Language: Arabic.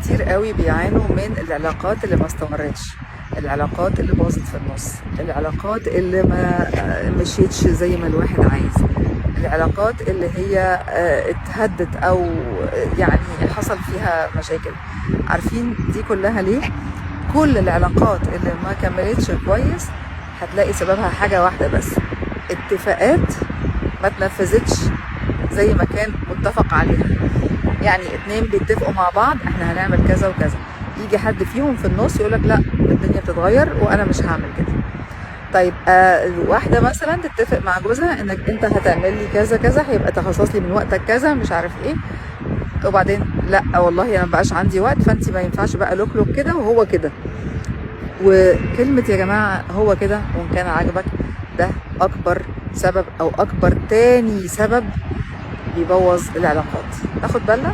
كتير قوي بيعانوا من العلاقات اللي ما استمرتش، العلاقات اللي باظت في النص، العلاقات اللي ما مشيتش زي ما الواحد عايز، العلاقات اللي هي اتهدت او يعني حصل فيها مشاكل. عارفين دي كلها ليه؟ كل العلاقات اللي ما كملتش كويس هتلاقي سببها حاجة واحدة بس، اتفاقات ما تنفذتش زي ما كان متفق عليها. يعني اتنين بيتفقوا مع بعض احنا هنعمل كذا وكذا، يجي حد فيهم في النص يقولك لا الدنيا بتتغير وانا مش هعمل كده. طيب واحدة مثلا تتفق مع جوزها انك انت هتعمل لي كذا كذا، هيبقى تخصص لي من وقتك كذا مش عارف ايه، وبعدين لا والله انا مبقاش عندي وقت، فانت ما ينفعش بقى لوك كده وهو كده. وكلمة يا جماعة هو كده وان كان عاجبك، ده اكبر سبب او اكبر تاني سبب بيبوظ العلاقات. ناخد بالنا.